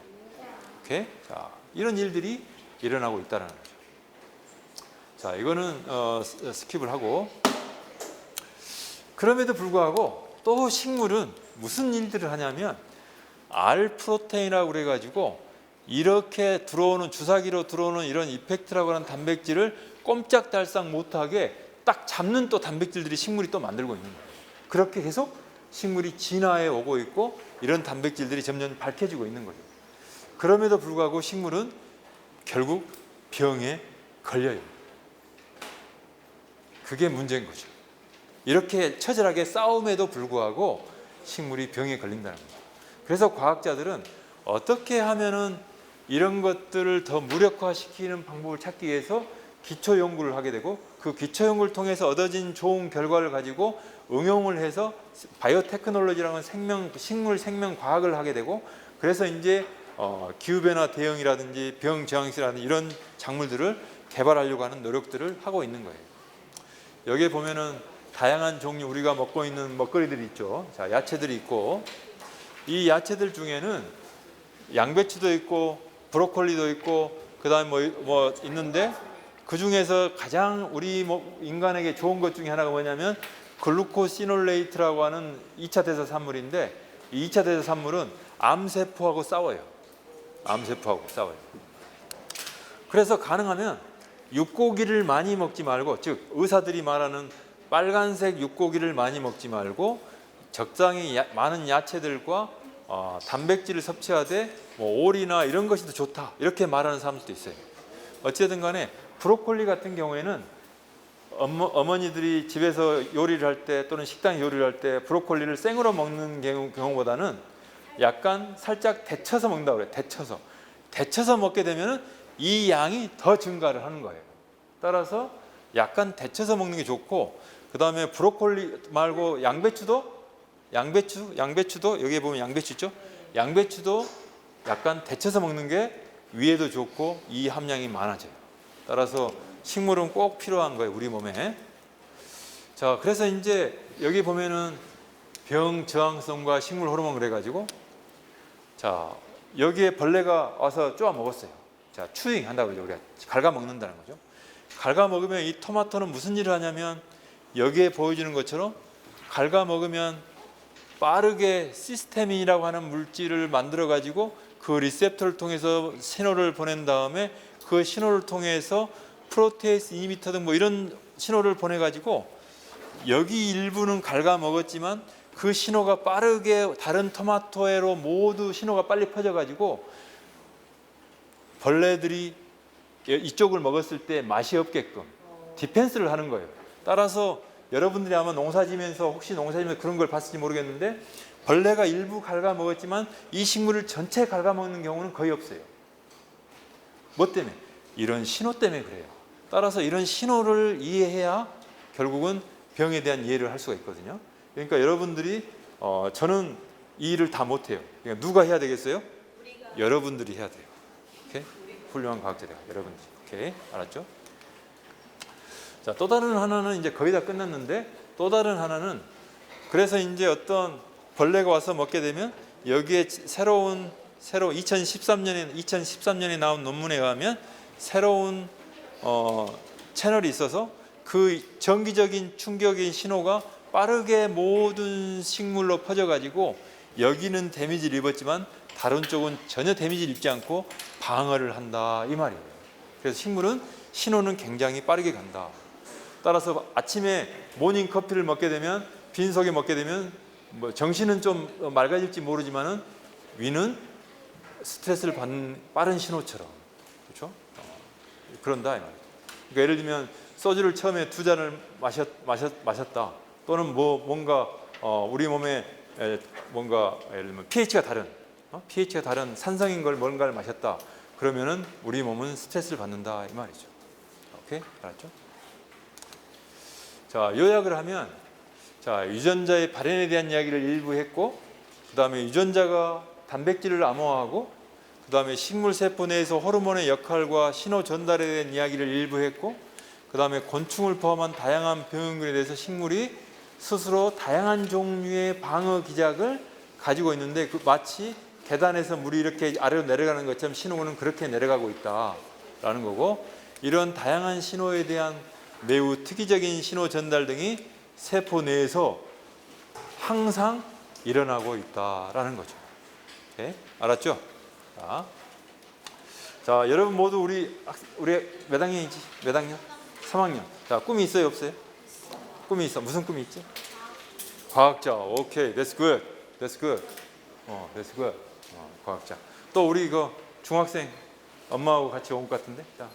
오케이? 자, 이런 일들이 일어나고 있다는 거죠. 자, 이거는 스킵을 하고, 그럼에도 불구하고 또 식물은 무슨 일들을 하냐면 R 프로테인이라고 그래가지고 이렇게 들어오는 주사기로 들어오는 이런 이펙트라고 하는 단백질을 꼼짝달싹 못하게 딱 잡는 또 단백질들이 식물이 또 만들고 있는 거예요. 그렇게 계속 식물이 진화해 오고 있고, 이런 단백질들이 점점 밝혀지고 있는 거죠. 그럼에도 불구하고 식물은 결국 병에 걸려요. 그게 문제인 거죠. 이렇게 처절하게 싸움에도 불구하고 식물이 병에 걸린다는 거죠. 그래서 과학자들은 어떻게 하면은 이런 것들을 더 무력화시키는 방법을 찾기 위해서 기초 연구를 하게 되고 그 기초 연구를 통해서 얻어진 좋은 결과를 가지고 응용을 해서 바이오테크놀로지라는 식물 생명 과학을 하게 되고 그래서 이제 기후변화 대응이라든지 병 저항시라든지 이런 작물들을 개발하려고 하는 노력들을 하고 있는 거예요. 여기에 보면은 다양한 종류 우리가 먹고 있는 먹거리들이 있죠. 자, 야채들이 있고 이 야채들 중에는 양배추도 있고 브로콜리도 있고 그다음에 뭐 있는데 그 중에서 가장 우리 인간에게 좋은 것 중에 하나가 뭐냐면 글루코시놀레이트라고 하는 2차 대사 산물인데 이 2차 대사 산물은 암세포하고 싸워요. 암세포하고 싸워요. 그래서 가능하면 육고기를 많이 먹지 말고 즉 의사들이 말하는 빨간색 육고기를 많이 먹지 말고 적당히 많은 야채들과 단백질을 섭취하되 뭐 오리나 이런 것이 더 좋다 이렇게 말하는 사람들도 있어요. 어쨌든 간에 브로콜리 같은 경우에는 어머니들이 집에서 요리를 할 때 또는 식당 요리를 할 때 브로콜리를 생으로 먹는 경우보다는 약간 살짝 데쳐서 먹는다고 그래요. 데쳐서 먹게 되면 이 양이 더 증가를 하는 거예요. 따라서 약간 데쳐서 먹는 게 좋고 그 다음에 브로콜리 말고 양배추도 여기에 보면 양배추 있죠? 양배추도 약간 데쳐서 먹는 게 위에도 좋고 이 함량이 많아져요. 따라서 식물은 꼭 필요한 거예요, 우리 몸에. 자, 그래서 이제 여기 보면은 병 저항성과 식물 호르몬 그래가지고 자, 여기에 벌레가 와서 쪼아 먹었어요. 자, 추잉 한다고 그러죠. 우리가 갉아 먹는다는 거죠. 갉아 먹으면 이 토마토는 무슨 일을 하냐면 여기에 보여주는 것처럼 갉아 먹으면 빠르게 시스테민이라고 하는 물질을 만들어 가지고 그 리셉터를 통해서 신호를 보낸 다음에 그 신호를 통해서 프로테이스 이니비터 등 뭐 이런 신호를 보내 가지고 여기 일부는 갉아 먹었지만 그 신호가 빠르게 다른 토마토에로 모두 신호가 빨리 퍼져 가지고 벌레들이 이쪽을 먹었을 때 맛이 없게끔 디펜스를 하는 거예요. 따라서 여러분들이 아마 농사지면서 혹시 농사지면서 그런 걸 봤을지 모르겠는데 벌레가 일부 갉아 먹었지만 이 식물을 전체 갉아 먹는 경우는 거의 없어요. 뭐 때문에? 이런 신호 때문에 그래요. 따라서 이런 신호를 이해해야 결국은 병에 대한 이해를 할 수가 있거든요. 그러니까 여러분들이 저는 이 일을 다 못해요. 그러니까 누가 해야 되겠어요? 여러분들이 해야 돼요. 오케이? 훌륭한 과학자들 여러분들. 오케이? 알았죠? 자, 또 다른 하나는 이제 거의 다 끝났는데 또 다른 하나는 그래서 이제 어떤 벌레가 와서 먹게 되면 여기에 새로운 2013년에 나온 논문에 의하면 새로운 채널이 있어서 그 정기적인 충격인 신호가 빠르게 모든 식물로 퍼져가지고 여기는 데미지를 입었지만 다른 쪽은 전혀 데미지를 입지 않고 방어를 한다 이 말이에요. 그래서 식물은 신호는 굉장히 빠르게 간다. 따라서 아침에 모닝 커피를 먹게 되면 빈속에 먹게 되면 뭐 정신은 좀 맑아질지 모르지만은 위는 스트레스를 받는 빠른 신호처럼 그렇죠? 그런다 이 말이에요. 그러니까 예를 들면 소주를 처음에 2잔을 마셨다 또는 뭔가 우리 몸에 뭔가 예를 들면 pH가 다른 산성인 걸 뭔가를 마셨다 그러면은 우리 몸은 스트레스를 받는다 이 말이죠. 오케이? 알았죠? 자, 요약을 하면 자, 유전자의 발현에 대한 이야기를 일부 했고 그 다음에 유전자가 단백질을 암호화하고 그 다음에 식물 세포 내에서 호르몬의 역할과 신호 전달에 대한 이야기를 일부 했고 그 다음에 곤충을 포함한 다양한 병균에 대해서 식물이 스스로 다양한 종류의 방어 기작을 가지고 있는데 마치 계단에서 물이 이렇게 아래로 내려가는 것처럼 신호는 그렇게 내려가고 있다라는 거고 이런 다양한 신호에 대한 매우 특이적인 신호 전달 등이 세포 내에서 항상 일어나고 있다라는 거죠. 오케이? 알았죠? 자, 여러분 모두 우리 몇 학년이지? 몇 학년? 3학년. 자, 꿈이 있어요, 없어요? 꿈이 있어. 무슨 꿈이 있지? 과학자. 오케이, that's good. That's good. that's good. 과학자. 또 우리 이거 중학생 엄마하고 같이 온 것 같은데. 자,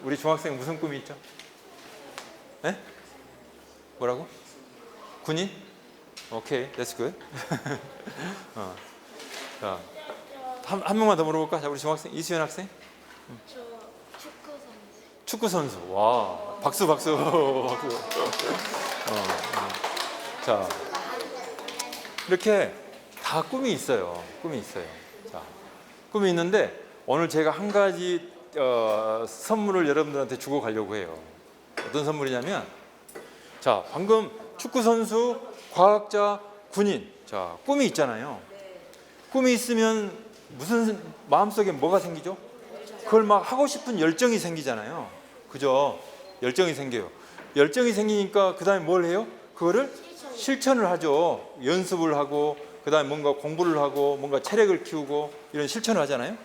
우리 중학생 무슨 꿈이 있죠? 네? 뭐라고? 군인? 오케이, that's good. 자, 한 명만 더 물어볼까? 자, 우리 중학생 이수연 학생. 저 축구 선수. 축구 선수. 와, 박수 박수. 박수. 자, 이렇게 다 꿈이 있어요. 꿈이 있어요. 자, 꿈이 있는데 오늘 제가 한 가지 선물을 여러분들한테 주고 가려고 해요. 어떤 선물이냐면, 자, 방금 축구 선수, 과학자, 군인. 자, 꿈이 있잖아요. 꿈이 있으면 무슨 마음속에 뭐가 생기죠? 그걸 막 하고 싶은 열정이 생기잖아요. 그죠? 열정이 생겨요. 열정이 생기니까 그 다음에 뭘 해요? 그거를 실천을 하죠. 연습을 하고, 그 다음에 뭔가 공부를 하고, 뭔가 체력을 키우고, 이런 실천을 하잖아요.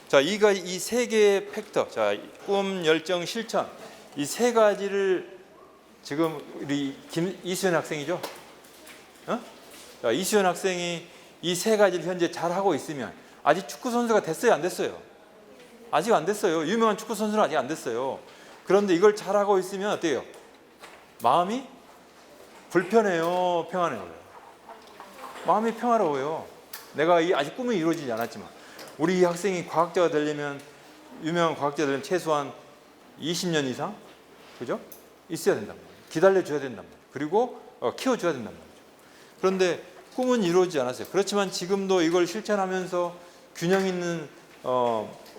자, 이 세 개의 팩터, 자, 꿈, 열정, 실천, 이 세 가지를 지금 우리 이수연 학생이죠? 자, 이수연 학생이 이 세 가지를 현재 잘 하고 있으면 아직 축구 선수가 됐어요, 안 됐어요? 아직 안 됐어요. 유명한 축구 선수는 아직 안 됐어요. 그런데 이걸 잘 하고 있으면 어때요? 마음이 불편해요, 평안해요? 마음이 평화로워요. 내가 아직 꿈이 이루어지지 않았지만, 우리 이 학생이 과학자가 되려면, 유명한 과학자가 되려면 최소한 20년 이상, 그죠? 있어야 된단 말이에요. 기다려줘야 된단 말이에요. 그리고 키워줘야 된단 말이죠. 그런데 꿈은 이루어지지 않았어요. 그렇지만 지금도 이걸 실천하면서 균형 있는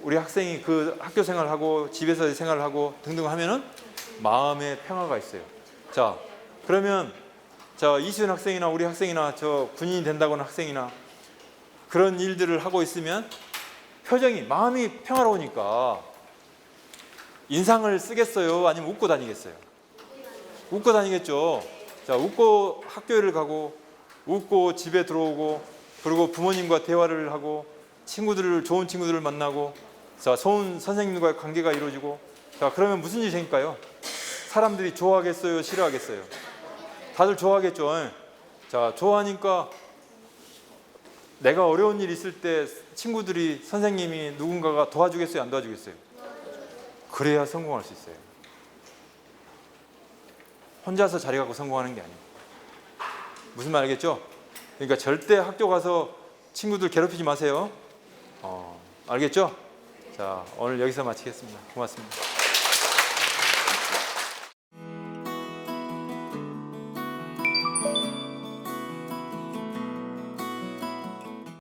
우리 학생이 그 학교 생활하고 집에서 생활을 하고 등등 하면은 마음의 평화가 있어요. 자, 그러면 자, 이수연 학생이나 우리 학생이나 저 군인이 된다고 하는 학생이나 그런 일들을 하고 있으면 표정이, 마음이 평화로우니까 인상을 쓰겠어요? 아니면 웃고 다니겠어요? 웃고 다니겠죠. 자, 웃고 학교를 가고, 웃고 집에 들어오고, 그리고 부모님과 대화를 하고, 좋은 친구들을 만나고, 자, 좋은 선생님과의 관계가 이루어지고, 자, 그러면 무슨 일이 생길까요? 사람들이 좋아하겠어요? 싫어하겠어요? 다들 좋아하겠죠. 자, 좋아하니까 내가 어려운 일 있을 때 친구들이, 선생님이, 누군가가 도와주겠어요? 안 도와주겠어요? 그래야 성공할 수 있어요. 혼자서 자리 갖고 성공하는 게 아니에요. 무슨 말 알겠죠? 그러니까 절대 학교 가서 친구들 괴롭히지 마세요. 알겠죠? 자, 오늘 여기서 마치겠습니다. 고맙습니다.